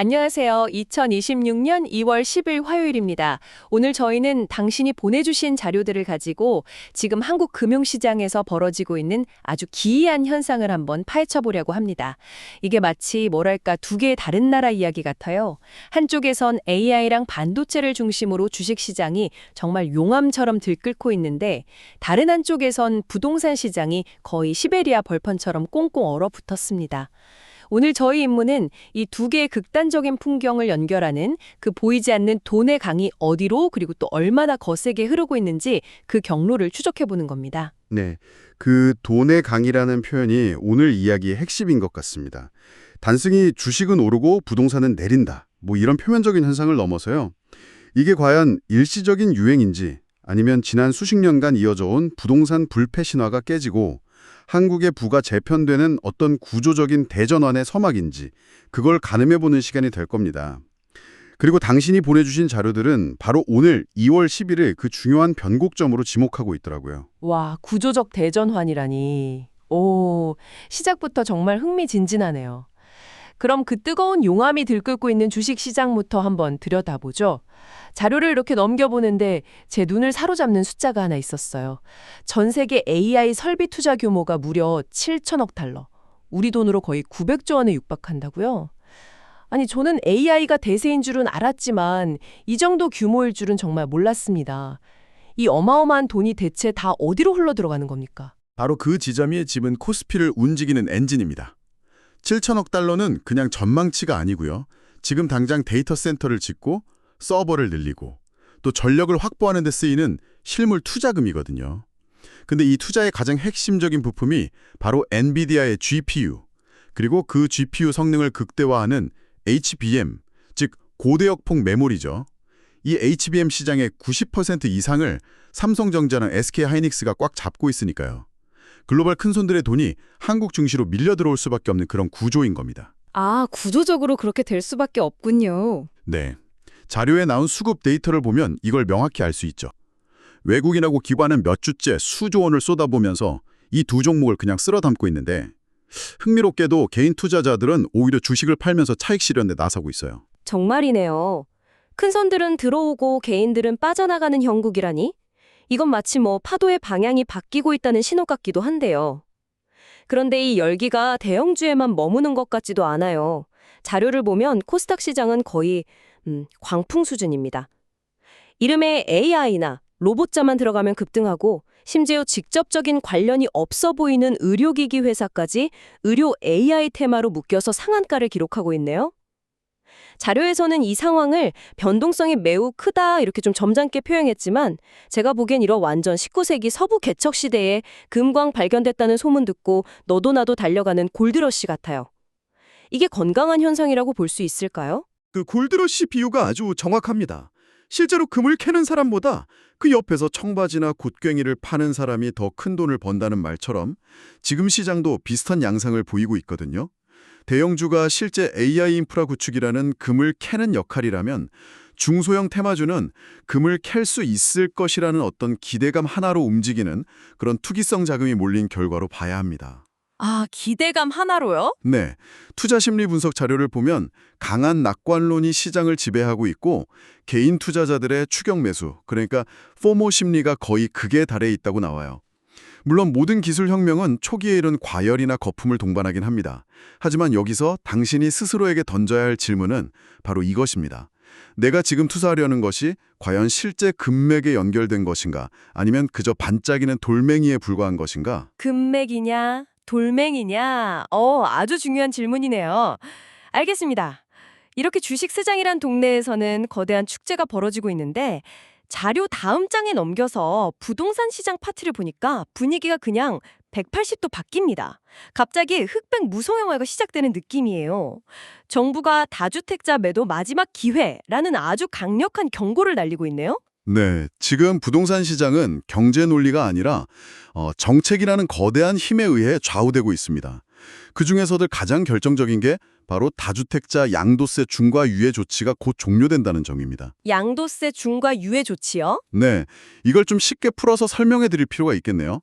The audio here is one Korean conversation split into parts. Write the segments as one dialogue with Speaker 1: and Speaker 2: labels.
Speaker 1: 안녕하세요. 2026년 2월 10일 화요일입니다. 오늘 저희는 당신이 보내주신 자료들을 가지고 지금 한국 금융시장에서 벌어지고 있는 아주 기이한 현상을 한번 파헤쳐보려고 합니다. 이게 마치 뭐랄까 두 개의 다른 나라 이야기 같아요. 한쪽에선 AI랑 반도체를 중심으로 주식시장이 정말 용암처럼 들끓고 있는데 다른 한쪽에선 부동산 시장이 거의 시베리아 벌판처럼 꽁꽁 얼어붙었습니다. 오늘 저희 임무는 이 두 개의 극단적인 풍경을 연결하는 그 보이지 않는 돈의 강이 어디로 그리고 또 얼마나 거세게 흐르고 있는지 그 경로를 추적해보는 겁니다.
Speaker 2: 네, 그 돈의 강이라는 표현이 오늘 이야기의 핵심인 것 같습니다. 단순히 주식은 오르고 부동산은 내린다. 뭐 이런 표면적인 현상을 넘어서요. 이게 과연 일시적인 유행인지 아니면 지난 수십 년간 이어져 온 부동산 불패 신화가 깨지고 한국의 부가 재편되는 어떤 구조적인 대전환의 서막인지 그걸 가늠해보는 시간이 될 겁니다. 그리고 당신이 보내주신 자료들은 바로 오늘 2월 10일을 그 중요한 변곡점으로 지목하고 있더라고요.
Speaker 1: 와, 구조적 대전환이라니. 오, 시작부터 정말 흥미진진하네요. 그럼 그 뜨거운 용암이 들끓고 있는 주식시장부터 한번 들여다보죠. 자료를 이렇게 넘겨보는데 제 눈을 사로잡는 숫자가 하나 있었어요. 전 세계 AI 설비 투자 규모가 무려 7천억 달러. 우리 돈으로 거의 900조 원에 육박한다고요? 아니, 저는 AI가 대세인 줄은 알았지만 이 정도 규모일 줄은 정말 몰랐습니다. 이 어마어마한 돈이 대체 다 어디로 흘러 들어가는 겁니까?
Speaker 3: 바로 그 지점이 지금 코스피를 움직이는 엔진입니다. 7천억 달러는 그냥 전망치가 아니고요. 지금 당장 데이터 센터를 짓고 서버를 늘리고 또 전력을 확보하는 데 쓰이는 실물 투자금이거든요. 근데 이 투자의 가장 핵심적인 부품이 바로 엔비디아의 GPU, 그리고 그 GPU 성능을 극대화하는 HBM, 즉 고대역폭 메모리죠. 이 HBM 시장의 90% 이상을 삼성전자나 SK하이닉스가 꽉 잡고 있으니까요. 글로벌 큰손들의 돈이 한국 증시로 밀려 들어올 수밖에 없는 그런 구조인 겁니다.
Speaker 4: 아, 구조적으로 그렇게 될 수밖에 없군요.
Speaker 3: 네. 자료에 나온 수급 데이터를 보면 이걸 명확히 알 수 있죠. 외국인하고 기관은 몇 주째 수조 원을 쏟아보면서 이 두 종목을 그냥 쓸어 담고 있는데 흥미롭게도 개인 투자자들은 오히려 주식을 팔면서 차익 실현에 나서고 있어요.
Speaker 4: 정말이네요. 큰 손들은 들어오고 개인들은 빠져나가는 형국이라니? 이건 마치 파도의 방향이 바뀌고 있다는 신호 같기도 한데요. 그런데 이 열기가 대형주에만 머무는 것 같지도 않아요. 자료를 보면 코스닥 시장은 거의 광풍 수준입니다. 이름에 AI나 로봇자만 들어가면 급등하고 심지어 직접적인 관련이 없어 보이는 의료기기 회사까지 의료 AI 테마로 묶여서 상한가를 기록하고 있네요. 자료에서는 이 상황을 변동성이 매우 크다 이렇게 좀 점잖게 표현했지만 제가 보기엔 이런 완전 19세기 서부 개척 시대에 금광 발견됐다는 소문 듣고 너도 나도 달려가는 골드러시 같아요. 이게 건강한 현상이라고 볼 수 있을까요?
Speaker 5: 그 골드러시 비유가 아주 정확합니다. 실제로 금을 캐는 사람보다 그 옆에서 청바지나 곶괭이를 파는 사람이 더 큰 돈을 번다는 말처럼 지금 시장도 비슷한 양상을 보이고 있거든요. 대형주가 실제 AI 인프라 구축이라는 금을 캐는 역할이라면 중소형 테마주는 금을 캘 수 있을 것이라는 어떤 기대감 하나로 움직이는 그런 투기성 자금이 몰린 결과로 봐야 합니다.
Speaker 4: 아, 기대감 하나로요?
Speaker 5: 네, 투자 심리 분석 자료를 보면 강한 낙관론이 시장을 지배하고 있고 개인 투자자들의 추격 매수, 그러니까 포모 심리가 거의 극에 달해 있다고 나와요. 물론 모든 기술 혁명은 초기에 이런 과열이나 거품을 동반하긴 합니다. 하지만 여기서 당신이 스스로에게 던져야 할 질문은 바로 이것입니다. 내가 지금 투자하려는 것이 과연 실제 금맥에 연결된 것인가? 아니면 그저 반짝이는 돌멩이에 불과한 것인가?
Speaker 4: 금맥이냐, 돌멩이냐? 아주 중요한 질문이네요. 알겠습니다. 이렇게 주식 시장이란 동네에서는 거대한 축제가 벌어지고 있는데 자료 다음 장에 넘겨서 부동산 시장 파트를 보니까 분위기가 그냥 180도 바뀝니다. 갑자기 흑백 무성영화가 시작되는 느낌이에요. 정부가 다주택자 매도 마지막 기회라는 아주 강력한 경고를 날리고 있네요.
Speaker 5: 네, 지금 부동산 시장은 경제 논리가 아니라 정책이라는 거대한 힘에 의해 좌우되고 있습니다. 그중에서도 가장 결정적인 게 바로 다주택자 양도세 중과 유예 조치가 곧 종료된다는 점입니다.
Speaker 4: 양도세 중과 유예 조치요?
Speaker 5: 네, 이걸 좀 쉽게 풀어서 설명해 드릴 필요가 있겠네요.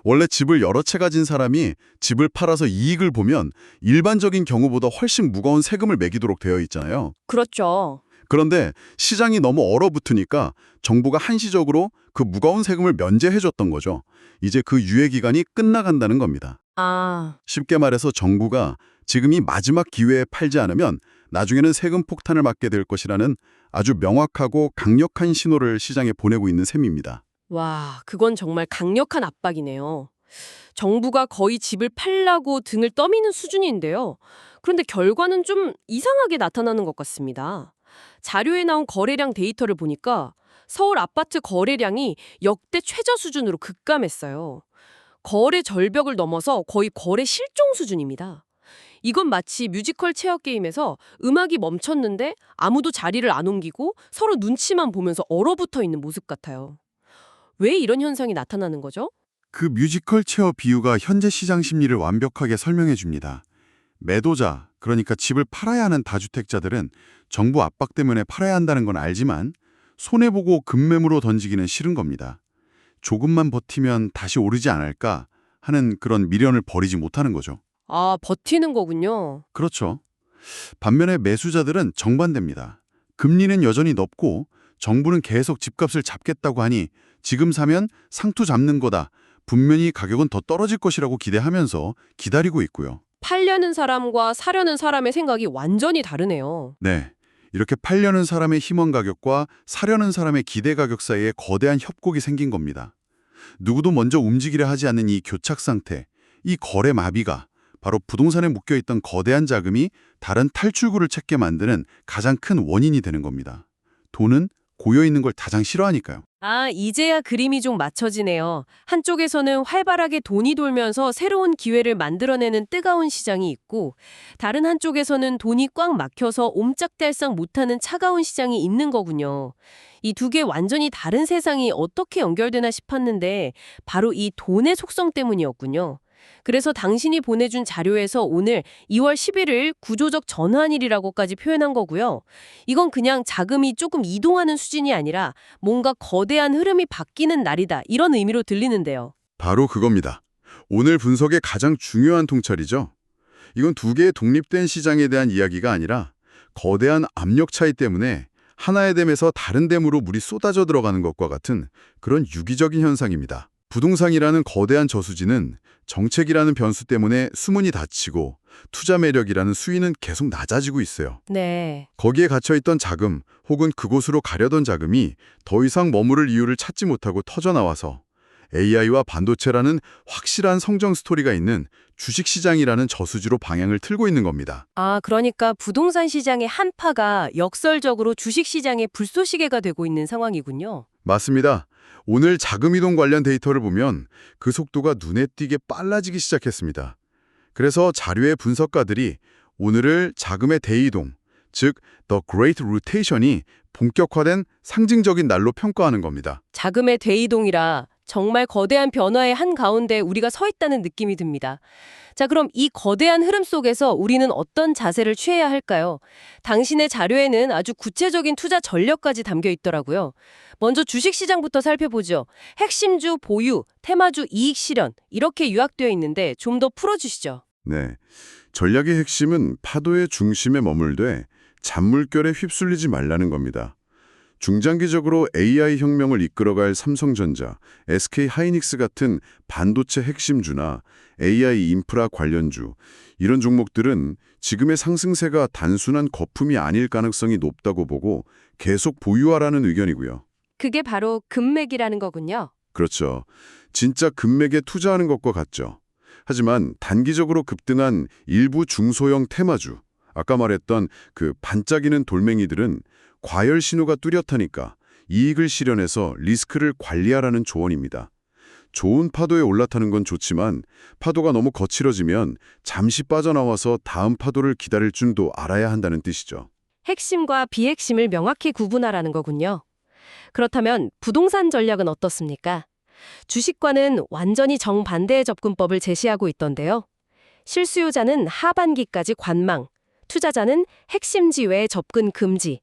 Speaker 5: 원래 집을 여러 채 가진 사람이 집을 팔아서 이익을 보면 일반적인 경우보다 훨씬 무거운 세금을 매기도록 되어 있잖아요.
Speaker 4: 그렇죠.
Speaker 5: 그런데 시장이 너무 얼어붙으니까 정부가 한시적으로 그 무거운 세금을 면제해줬던 거죠. 이제 그 유예 기간이 끝나간다는 겁니다.
Speaker 4: 아,
Speaker 5: 쉽게 말해서 정부가 지금이 마지막 기회에 팔지 않으면 나중에는 세금 폭탄을 맞게 될 것이라는 아주 명확하고 강력한 신호를 시장에 보내고 있는 셈입니다.
Speaker 4: 와, 그건 정말 강력한 압박이네요. 정부가 거의 집을 팔라고 등을 떠미는 수준인데요. 그런데 결과는 좀 이상하게 나타나는 것 같습니다. 자료에 나온 거래량 데이터를 보니까 서울 아파트 거래량이 역대 최저 수준으로 급감했어요. 거래 절벽을 넘어서 거의 거래 실종 수준입니다. 이건 마치 뮤지컬 체어 게임에서 음악이 멈췄는데 아무도 자리를 안 옮기고 서로 눈치만 보면서 얼어붙어 있는 모습 같아요. 왜 이런 현상이 나타나는 거죠?
Speaker 2: 그 뮤지컬 체어 비유가 현재 시장 심리를 완벽하게 설명해 줍니다. 매도자, 그러니까 집을 팔아야 하는 다주택자들은 정부 압박 때문에 팔아야 한다는 건 알지만 손해보고 급매물로 던지기는 싫은 겁니다. 조금만 버티면 다시 오르지 않을까 하는 그런 미련을 버리지 못하는 거죠.
Speaker 4: 아, 버티는 거군요.
Speaker 2: 그렇죠. 반면에 매수자들은 정반대입니다. 금리는 여전히 높고 정부는 계속 집값을 잡겠다고 하니 지금 사면 상투 잡는 거다. 분명히 가격은 더 떨어질 것이라고 기대하면서 기다리고 있고요.
Speaker 4: 팔려는 사람과 사려는 사람의 생각이 완전히 다르네요.
Speaker 2: 네. 이렇게 팔려는 사람의 희망 가격과 사려는 사람의 기대 가격 사이에 거대한 협곡이 생긴 겁니다. 누구도 먼저 움직이려 하지 않는 이 교착 상태, 이 거래 마비가 바로 부동산에 묶여있던 거대한 자금이 다른 탈출구를 찾게 만드는 가장 큰 원인이 되는 겁니다. 돈은 고여있는 걸 가장 싫어하니까요.
Speaker 4: 아, 이제야 그림이 좀 맞춰지네요. 한쪽에서는 활발하게 돈이 돌면서 새로운 기회를 만들어내는 뜨거운 시장이 있고, 다른 한쪽에서는 돈이 꽉 막혀서 옴짝달싹 못하는 차가운 시장이 있는 거군요. 이 두 개 완전히 다른 세상이 어떻게 연결되나 싶었는데 바로 이 돈의 속성 때문이었군요. 그래서 당신이 보내준 자료에서 오늘 2월 11일 구조적 전환일이라고까지 표현한 거고요. 이건 그냥 자금이 조금 이동하는 수준이 아니라 뭔가 거대한 흐름이 바뀌는 날이다, 이런 의미로 들리는데요.
Speaker 2: 바로 그겁니다. 오늘 분석의 가장 중요한 통찰이죠. 이건 두 개의 독립된 시장에 대한 이야기가 아니라 거대한 압력 차이 때문에 하나의 댐에서 다른 댐으로 물이 쏟아져 들어가는 것과 같은 그런 유기적인 현상입니다. 부동산이라는 거대한 저수지는 정책이라는 변수 때문에 수문이 닫히고 투자 매력이라는 수위는 계속 낮아지고 있어요.
Speaker 4: 네.
Speaker 2: 거기에 갇혀있던 자금 혹은 그곳으로 가려던 자금이 더 이상 머무를 이유를 찾지 못하고 터져나와서 AI와 반도체라는 확실한 성장 스토리가 있는 주식시장이라는 저수지로 방향을 틀고 있는 겁니다.
Speaker 4: 아, 그러니까 부동산 시장의 한파가 역설적으로 주식시장의 불쏘시개가 되고 있는 상황이군요.
Speaker 2: 맞습니다. 오늘 자금이동 관련 데이터를 보면 그 속도가 눈에 띄게 빨라지기 시작했습니다. 그래서 자료의 분석가들이 오늘을 자금의 대이동, 즉 The Great Rotation이 본격화된 상징적인 날로 평가하는 겁니다.
Speaker 4: 자금의 대이동이라 정말 거대한 변화의 한가운데 우리가 서 있다는 느낌이 듭니다. 자, 그럼 이 거대한 흐름 속에서 우리는 어떤 자세를 취해야 할까요? 당신의 자료에는 아주 구체적인 투자 전략까지 담겨 있더라고요. 먼저 주식시장부터 살펴보죠. 핵심주 보유, 테마주 이익 실현, 이렇게 요약되어 있는데 좀 더 풀어주시죠.
Speaker 2: 네, 전략의 핵심은 파도의 중심에 머물되 잔물결에 휩쓸리지 말라는 겁니다. 중장기적으로 AI 혁명을 이끌어갈 삼성전자, SK하이닉스 같은 반도체 핵심주나 AI 인프라 관련주, 이런 종목들은 지금의 상승세가 단순한 거품이 아닐 가능성이 높다고 보고 계속 보유하라는 의견이고요.
Speaker 4: 그게 바로 금맥이라는 거군요.
Speaker 2: 그렇죠. 진짜 금맥에 투자하는 것과 같죠. 하지만 단기적으로 급등한 일부 중소형 테마주, 아까 말했던 그 반짝이는 돌멩이들은 과열 신호가 뚜렷하니까 이익을 실현해서 리스크를 관리하라는 조언입니다. 좋은 파도에 올라타는 건 좋지만 파도가 너무 거칠어지면 잠시 빠져나와서 다음 파도를 기다릴 줄도 알아야 한다는 뜻이죠.
Speaker 4: 핵심과 비핵심을 명확히 구분하라는 거군요. 그렇다면 부동산 전략은 어떻습니까? 주식과는 완전히 정반대의 접근법을 제시하고 있던데요. 실수요자는 하반기까지 관망, 투자자는 핵심지 외 접근 금지.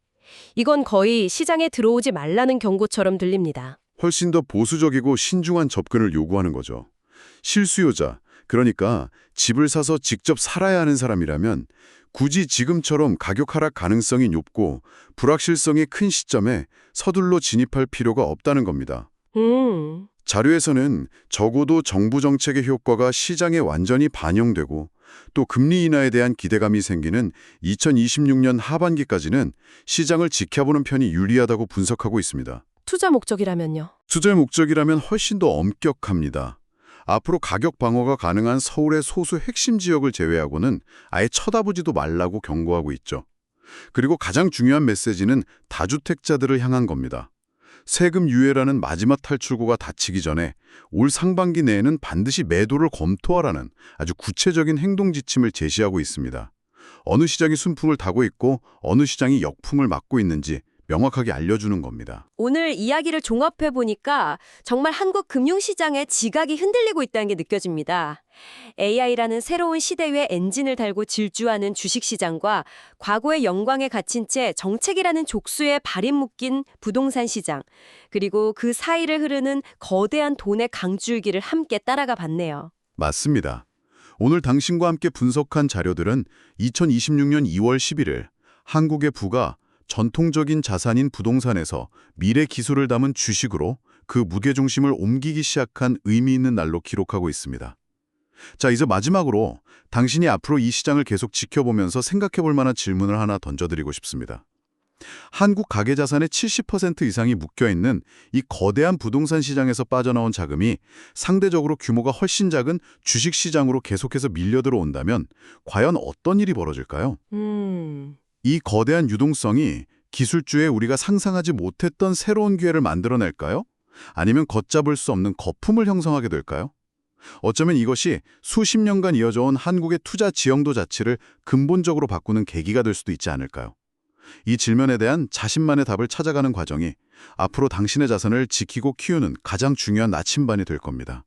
Speaker 4: 이건 거의 시장에 들어오지 말라는 경고처럼 들립니다.
Speaker 2: 훨씬 더 보수적이고 신중한 접근을 요구하는 거죠.
Speaker 5: 실수요자, 그러니까 집을 사서 직접 살아야 하는 사람이라면 굳이 지금처럼 가격 하락 가능성이 높고 불확실성이 큰 시점에 서둘러 진입할 필요가 없다는 겁니다. 자료에서는 적어도 정부 정책의 효과가 시장에 완전히 반영되고 또 금리 인하에 대한 기대감이 생기는 2026년 하반기까지는 시장을 지켜보는 편이 유리하다고 분석하고 있습니다.
Speaker 4: 투자 목적이라면요.
Speaker 5: 투자의 목적이라면 훨씬 더 엄격합니다. 앞으로 가격 방어가 가능한 서울의 소수 핵심 지역을 제외하고는 아예 쳐다보지도 말라고 경고하고 있죠. 그리고 가장 중요한 메시지는 다주택자들을 향한 겁니다. 세금 유예라는 마지막 탈출구가 닫히기 전에 올 상반기 내에는 반드시 매도를 검토하라는 아주 구체적인 행동 지침을 제시하고 있습니다. 어느 시장이 순풍을 타고 있고 어느 시장이 역풍을 맞고 있는지 명확하게 알려주는 겁니다.
Speaker 4: 오늘 이야기를 종합해 보니까 정말 한국 금융시장의 지각이 흔들리고 있다는 게 느껴집니다. AI라는 새로운 시대의 엔진을 달고 질주하는 주식시장과 과거의 영광에 갇힌 채 정책이라는 족수에 발이 묶인 부동산 시장, 그리고 그 사이를 흐르는 거대한 돈의 강줄기를 함께 따라가 봤네요.
Speaker 5: 맞습니다. 오늘 당신과 함께 분석한 자료들은 2026년 2월 11일 한국의 부가 전통적인 자산인 부동산에서 미래 기술을 담은 주식으로 그 무게중심을 옮기기 시작한 의미 있는 날로 기록하고 있습니다. 자, 이제 마지막으로 당신이 앞으로 이 시장을 계속 지켜보면서 생각해 볼 만한 질문을 하나 던져드리고 싶습니다. 한국 가계자산의 70% 이상이 묶여있는 이 거대한 부동산 시장에서 빠져나온 자금이 상대적으로 규모가 훨씬 작은 주식시장으로 계속해서 밀려 들어온다면 과연 어떤 일이 벌어질까요? 이 거대한 유동성이 기술주에 우리가 상상하지 못했던 새로운 기회를 만들어낼까요? 아니면 걷잡을 수 없는 거품을 형성하게 될까요? 어쩌면 이것이 수십 년간 이어져온 한국의 투자 지형도 자체를 근본적으로 바꾸는 계기가 될 수도 있지 않을까요? 이 질문에 대한 자신만의 답을 찾아가는 과정이 앞으로 당신의 자산을 지키고 키우는 가장 중요한 나침반이 될 겁니다.